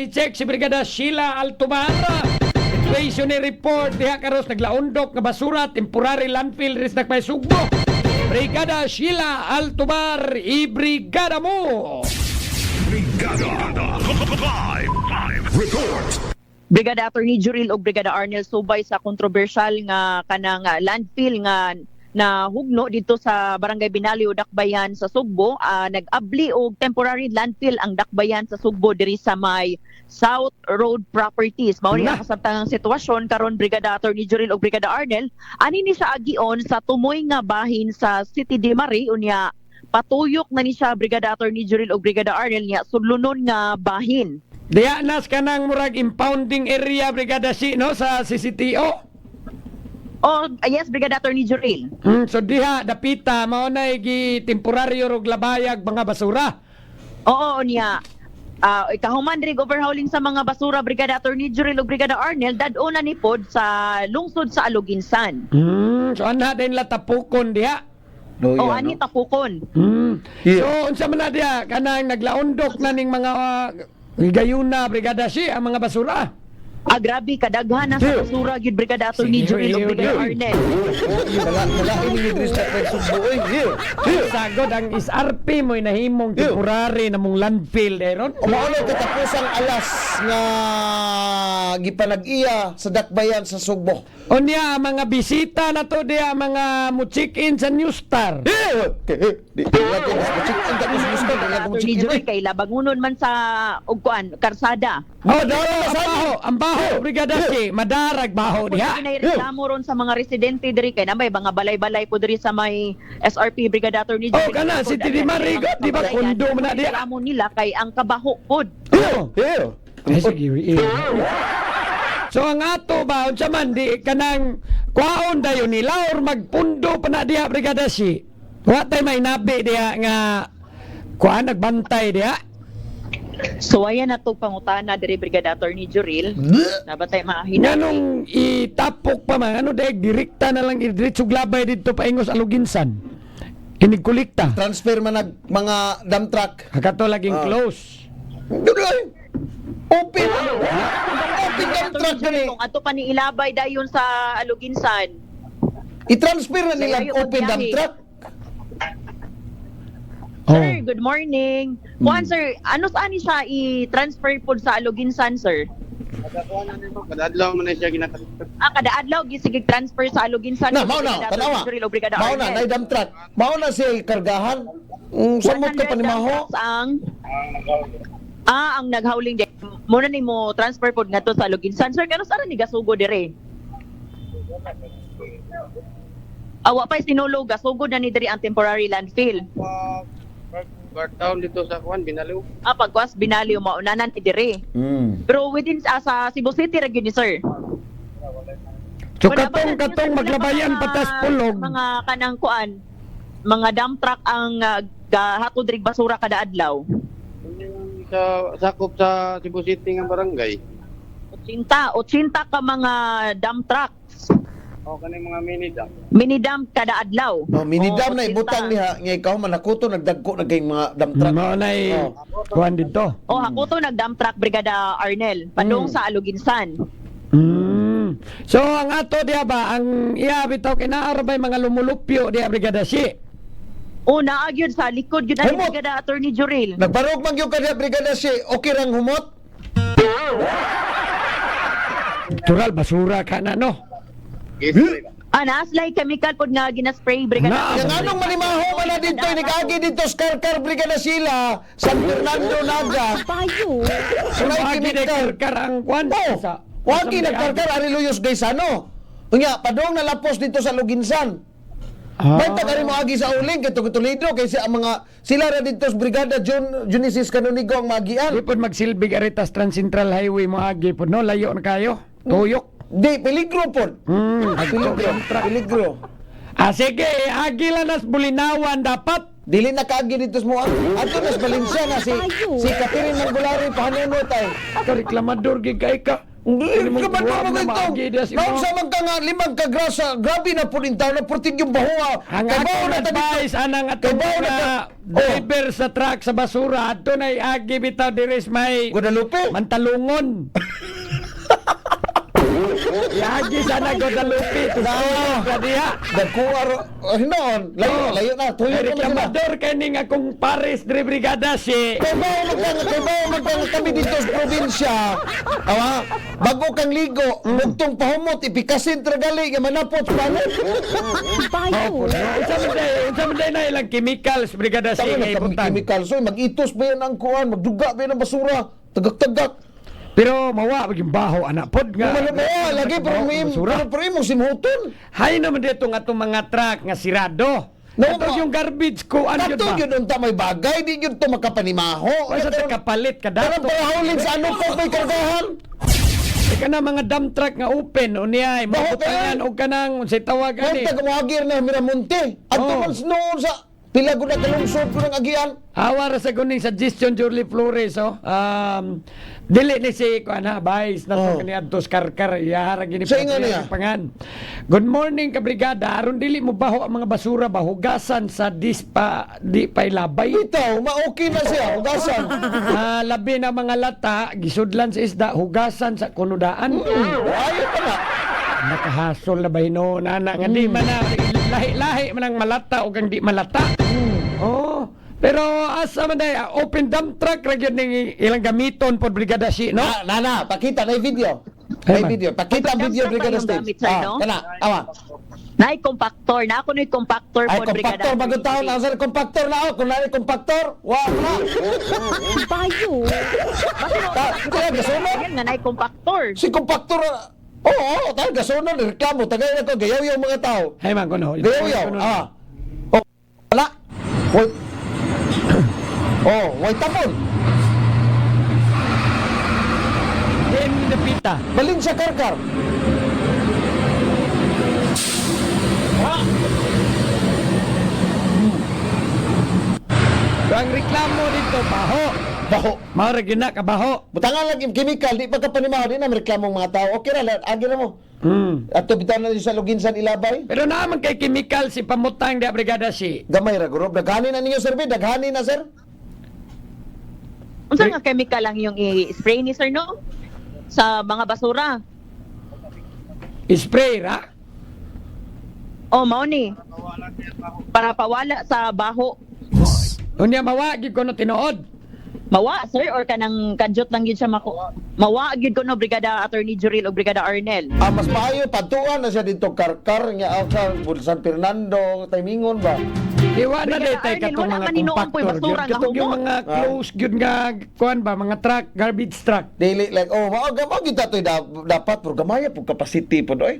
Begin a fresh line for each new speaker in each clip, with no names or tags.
i-check si Brigada Sheila Altumara. Situation report diha karos naglaundok nga basura temporary landfill ris nagpay Sugbo. Brigada Sheila Altumar, i-brigada mo.
Brigada Live Report.
Brigada Attorney Juril o Brigada Arnel subay sa kontrobersyal nga kanang landfill nga na hugno dito sa Barangay Binaliw, Dakbayan sa Sugbo. Nag-abli og temporary landfill ang Dakbayan sa Sugbo diri sa may South Road Properties. Mao ni ang kasabtangang sitwasyon karon Brigada Attorney Juril o Brigada Arnel ani ni sa agion sa tumoy nga bahin sa City de Mari unya patuyok na ni siya Brigada Attorney Juril o Brigada Arnel niya sudlunon nga bahin.
Diya nas kanang murag impounding area Brigada Si no sa CCTO.
Oh, yes, Brigada Attorney Juril.
So diha dapita mao na gi temporaryo rog labayag mga basura.
Oo niya. Kahuman diri overhauling sa mga basura Brigada Attorney Juril ug Brigada Arnel daduna ni pod sa lungsod sa Aluginsan.
So ana din la tapukon diha.
O ani tapukon.
So unsa man na diha kanang naglaundok na ning mga gayuna Brigada Si ang mga basura.
Grabe kadaghan na sa basura gyud Brigada Attorney Juril ug Brigada Arnel.
Wala ini diri sa Sugbo oy.
Sagod ang SRP mo nahimong temporary namong landfill deron.
Umaano katapusang alas nga gipanag-iya sa Dakbayan sa Sugbo.
Unya mga bisita na to diya mga mo check-in sa New Star.
Di lagi mas check-in tapos gusto lagi mo
Attorney
check-in.
Juril kay labangunon man sa ugkuan karsada.
Ang baho Brigada Si madarag baho diha.
Reklamo ron sa mga residente diri kay namay mga balay-balay po diri sa may SRP Brigada Attorney Juril.
Kana si Tidi Marigot di ba kundo man na diha.
Reklamo nila kay ang kabaho pod.
Sige. So ang ato ba unsa man di kanang kwaon dayon nila or magpundo pa na diha Brigada Si. Wa tay may nabi diha nga kuan nagbantay diha.
So ayan na to pangutana diri Brigada Attorney Juril. Nabatay mga
Nganong itapok pa man ano daig direkta na lang diretso glabay dito paingos Aluginsan. Inig kolekta.
Transfer man nag mga dump truck.
Hakato laging close.
Dudoy. Open dump truck gani.
Kung ato pa ni ilabay dayon sa Aluginsan.
I-transfer na nila open dump truck.
Sir, good morning. Kuan sir, ano saan ni siya i-transfer po sa Aluginsan, sir?
Kada adlaw man na siya ginakalipad.
Kada adlaw sige transfer sa Aluginsan.
Na, mao na, tanawa. Mao na, na dump truck. Mao na siya kargahan. Samot ka pa ni Maho.
Ang naghauling di. Muna ni mo transfer po nga to sa Aluginsan. Sir, kano saan ni gasugo dire? Awa pa sinulo gasugo na ni diri ang temporary landfill.
Town dito sa Juan Binaliw.
Pagwas Binaliw maunanan ni dire. Pero within sa Cebu City ra gyud ni sir.
So katong maglabayan patas pulog.
Mga kanang kuan, mga dump truck ang gahatod diri basura kada adlaw.
Sa sakop sa Cebu City nga barangay.
80 ka mga dump trucks.
O kaning mga mini dump.
Mini dump kada adlaw.
Minidam na ibutang niya nga ikaw manakuto nagdagko na kay mga dump truck.
Mao nay kuan dito.
Hakuto nag-dump truck Brigada Arnel padung sa Aluginsan.
So ang ato diha ba ang iya bitaw kinaarabay mga lumulupyo diha Brigada Si.
Naagyod sa likod gyud ani Brigada Attorney Juril.
Nagbarog man gyud kaniya Brigada Si, okay rang humot?
Tural basura ka na no.
Naaslay chemical pod nga ginaspray Brigada.
Yang anong manimaho man na dito nigagi dito sa Karkar Brigada Sila, San Fernando Naga.
Payo.
Sunay chemical.
Karang kwan sa.
Wagi nagkarkar ari Luyos Gaysano. Unya padong nalapos dito sa Luginsan. Banta ka rin mo agi sa uling kay Tulido kaysa ang mga sila ra dito sa Brigada Junisis Canonigo ang magian.
Di pod magsilbig aritas Trans Central Highway mo agi pod no layo na kayo. Tuyok.
Di peligro pod. Peligro.
Sige, agi lang nas Bulinawan dapat.
Dili na kaagi dito sa mo. Ato nas Valencia na si Catherine Mangulari pahanuno tay.
Ka reklamador gid kay ka.
Hindi
mo
ka ba
buwag na
ito?
maagi dia si
Naon
mo.
sa man ka nga limang kagrasa, grabe na po din tao na porting yung bahuwa.
Ang akong advice anang atong
Kabaw na
mga driver sa truck sa basura adto na iagi bitaw diri sa may
Guadalupe.
Mantalungon. Iagi sana Guadalupe to sa diha.
Dagkuar, hinoon, layo na, tuyo na sila.
Reklamador kani nga kung pares diri brigada si
Kay bao magkang kami dito sa probinsya. Awa, bago kang ligo, bugtong pahumot, ipikasin tragali, nga manapot pa na.
Unsa man day na ilang chemicals brigada si
Tangan na
kay
kami
butang.
chemical. So, mag-itos ba yan ang kuhan? Magduga ba yan ang basura? Tagak-tagak.
Pero mawa maging baho anak pod nga.
Lagi pero may
basura.
mo simuton.
Hay naman dito nga itong mga truck nga sirado.
No,
Ito
ma-
yung garbage ko ano yun
Kato
ba?
yun unta may bagay, di yun to makapanimaho.
Wasa sa kapalit ka
Pero
dato.
pahulin sa ano po may kargahan.
Ika na mga dump truck nga open o niya
Baho
mabutangan
kaya.
o kanang unsay tawag ani.
Kaya kumagir na Miramonte. At
Oh.
tuman noon sa pila ko na kalungsod ko ng agian.
Awara sa kuning suggestion Jurly Flores dili ni si kuana vice na
Oh.
to kani adtos karkar yara gini
Sa ingon niya.
pangan. Good morning ka brigada aron dili mo baho ang mga basura bahugasan sa di pa ilabay.
Ito, ma-okay na siya, hugasan.
Labi na mga lata gisudlan sa isda hugasan sa kunudaan.
Ayaw pa na.
Nakahasol na ba hinuon ana nga di man na lahi-lahi man ang malata o kang di malata. Oh. Pero asa man day open dump truck ra gyud ning ilang gamiton pod brigada si no?
Nana, pakita na yung video.
Ay,
May
man.
video. Pakita ang
Open
video,
dumpster pa
Brigada
yung
Stage.
gamit, sir, no?
Kana, awa.
Nay compactor, na ako na yung compactor
Ay,
po brigada.
compactor, bagong taon. Ang sir, compactor na ako. Kung na compactor, wow, na.
Payo.
Kaya gasunon.
Yan nga nay compactor.
Si compactor, oo, tayo gasunon. Reklamo, tagay na ko. Gayaw yung mga tao.
Hay man kuno.
Gayaw, ah. Oh, wala. Wait. Oh, wait tapon.
Then the pita.
Balin sa karkar.
So, ang reklamo dito baho.
Baho.
Mao ra gyud na kabaho.
Butangan lang yung chemical, di pagkapanimaho, di na reklamong mga tao. Okay na, agi na mo. At bitaw na rin sa luginsan ilabay.
Pero naman kay chemical si pamutang di brigada si.
Gamay ra guro. Daghanin na ninyo sir, daghanin na sir.
Unsa nga chemical lang yung i-spray ni sir no? Sa mga basura.
Spray ra.
Oh, mao ni. Para pawala sa baho.
Unya mawagi ko no tinuod.
Mawa sir or kanang kadyot lang gyud siya mawa gyud ko no brigada Attorney Juril o brigada Arnel.
Mas maayo patuan na siya dito karkar nga sa San Fernando, Taymingon ba?
Iwa na
Brigada
day tay
Arnel,
katong
wala
mga
man hinuon
compactor.
po'y basura nga
Katong yung
humot.
mga close gyud nga kuan ba mga truck, garbage truck.
Daily like mao kita to dapat pero gamaya pug capacity pod oy.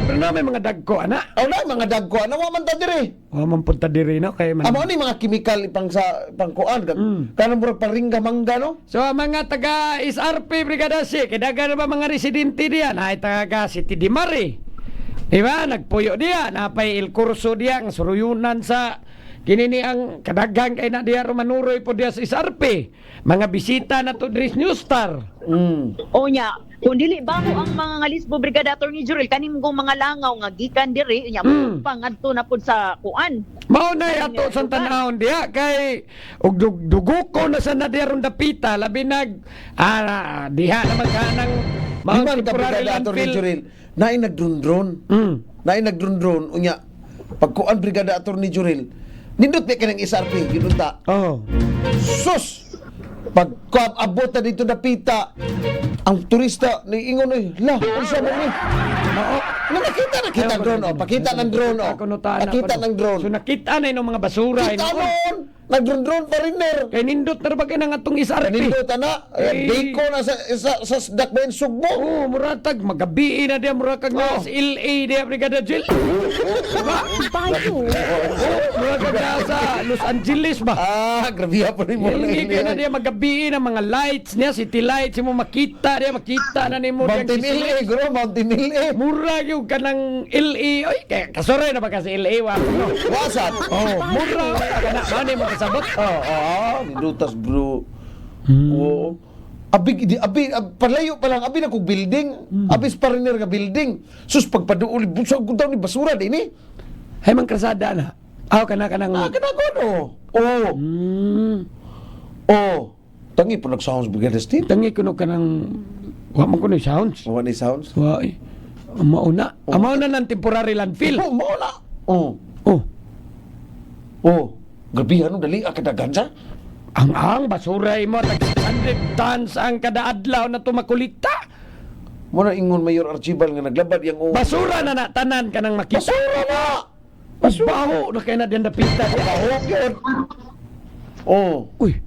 Pero na may mga dagko ana.
Na mga dagko ano man ta diri.
O man punta diri no kay man.
Amo ni mga chemical ipang sa pangkuan kanang murag paringga mangga no.
So ang mga taga SRP brigada si kidagan na ba mga residente diyan ay taga City di Mari. Diba? Nagpuyo diya, napay il kurso diya, ang suruyunan sa kinini ang kadagang kay na diya rumanuroy po diya sa SRP. Mga bisita na to Dris New Star.
O nya, kung dili bago ang mga ngalisbo brigada Attorney Juril kanim kong mga langaw nga gikan diri nya pangadto na pud sa kuan.
Mao na ato sa tanahon diya kay ug duguko na sa nadia ron dapita labi nag diha naman kanang
Liman ka
temporary
brigada Attorney
landfill.
Juril. Naay nagdrundron. Naay nagdrundron unya pagkuan brigada Attorney Juril. Nindot pa kanang SRP ginunta.
Oh.
Sus! Pagkabot na dito na pita, ang turista, niingon eh, ano siya mo ni? Nakita ang drone, oh. Pakita ng drone, oh. Pakita ng drone.
So nakita na yung mga basura.
Kita noon, nag-drone pa rin ner.
Kay nindot na ba kayo ng atong SRP?
Kanindot na, diko na sa dakbayan sugbo.
Oo, muratag, magabi na diya, muratag na sa LA diya, Brigada Jill. Diba?
Payo.
Muratag na sa Los Angeles ba?
Grabe po rin mo.
Hindi ka na diya magabi na mga lights niya, city lights, mo makita na ni mo.
Mountain LA, guro, Mountain LA.
Mura yung ka ng LA. Oy, kasoray na ba kasi LA, wa?
Wasat.
Mura. Kana, mani mo kasabot.
Nidutas bro. Oo. Palayo pa lang, abi na kong building, abis pariner nga building. Sus, pagpaduuli, busag ko daw ni basura din eh.
Hay man krasada na. Aw kana kanang
Kanakon, oh. Oh. Tangi po nag-sounds Brigada Steve.
tangi kuno kanang wa man kuno sounds.
Mga ni sounds.
Wa eh. Mauna. Mauna ng temporary landfill.
Oh, mauna. Oh.
Oh.
Oh. Gabi, ano, dali, akadagan sa?
Ang basura mo tag 600 tons ang kada adlaw na tumakulikta.
Muna ingon Mayor Archibald nga naglabad yung
Basura na tanan kanang makita.
Basura na!
Baho na kay na diyan dapita.
Oh.
Uy.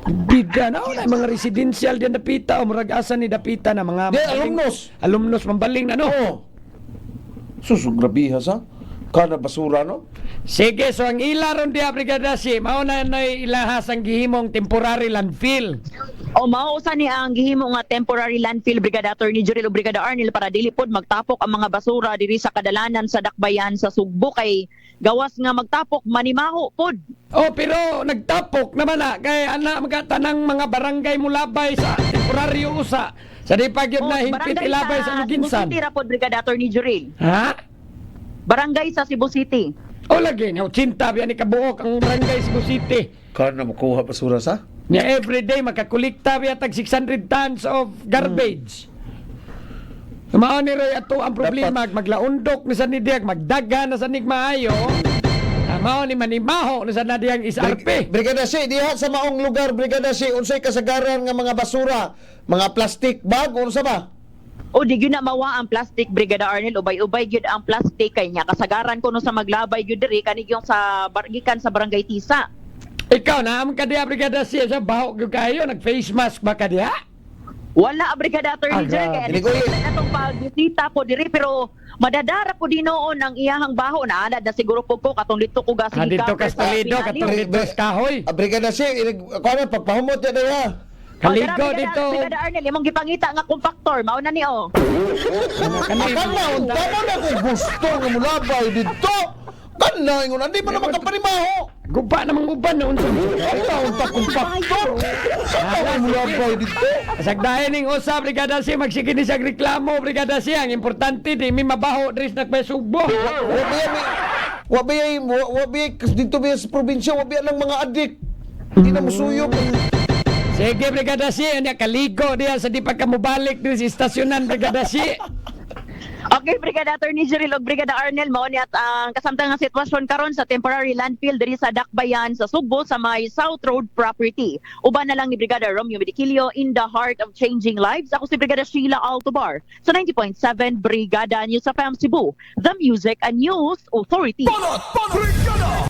Bida na wala mga residential diyan dapita o murag asa ni dapita na mga
Di,
mambaling-
alumnos.
Alumnos mambaling na no.
Oh. Susug grabiha sa? Kana basura, no?
Sige, so ang ilaron di Brigada si mao na ilahas ang gihimong temporary landfill.
O mausa ni ang gihimo nga temporary landfill Brigada Attorney Jurel o Brigada Arnel para dili pod magtapok ang mga basura diri sa kadalanan sa dakbayan sa Sugbo kay gawas nga magtapok manimaho pod.
Oh, pero nagtapok naman na kay ana magatanang mga barangay mulabay sa temporaryo usa. Sa di pa gyud na hingpit
barangay
ilabay sa
Cebu
Luginsan.
City ra pod Brigada Attorney Jurel.
Ha?
Barangay sa Cebu City.
O lagi ni 80 biya ni kabuok ang barangay Cebu City.
Kana makuha basura sa?
Nya everyday makakulikta biya tag 600 tons of garbage. Mao ni Roy ato ang problema maglaundok ni sa nidiag magdaga na sa maayo. Mao ni manimaho na sa nadiyang isarpe.
Brigada Si, diha sa maong lugar, Brigada Si, unsay kasagaran nga mga basura, mga plastic bag, unsa ba?
O di gyud na mawa ang plastic Brigada Arnel ubay-ubay gyud ang plastic kay nya kasagaran kuno sa maglabay gyud diri kanig yung sa gikan sa Barangay Tisa.
Ikaw na am ka diha Brigada siya sa baho gyud kayo nag face mask ba ka diha?
Wala Brigada Attorney
Ah,
Jurel
grabe.
kay
Hindi ko
atong pagbisita po diri pero madadara po dinoon ang iyahang baho na anad na siguro po ko katong dito ko
Ah, dito ka sa Toledo, katong dito sa Kahoy.
Brigada Si, kana pagpahumot ya diha.
Kaligo dito.
Brigada Arnel imong gipangita nga compactor mao na ni o.
Kana unta na ko gusto nga mulabay dito. Kana ingon andi man naman kapanimaho.
Guba namang uban na unsa.
Kana unta kompakto. Kana mulabay dito.
Sagdahin ning usa Brigada si magsige ni sa reklamo Brigada si ang importante di mi mabaho diri sa Sugbo.
Wabiyay dito ba sa probinsya, wabiyay lang mga adik. Hindi na musuyop.
Sige Brigada si anya kaligo diya sa di pa ka mobalik diri sa istasyonan Brigada si.
Okay, Brigada Attorney Jurel ug Brigada Arnel mao ni at ang kasamtang nga sitwasyon karon sa temporary landfill diri sa Dakbayan sa Sugbo sa may South Road property. Uban na lang ni Brigada Romeo Medikilio in the heart of changing lives. Ako si Brigada Sheila Altobar sa 90.7 Brigada News FM Cebu, the Music and News Authority.
Brigada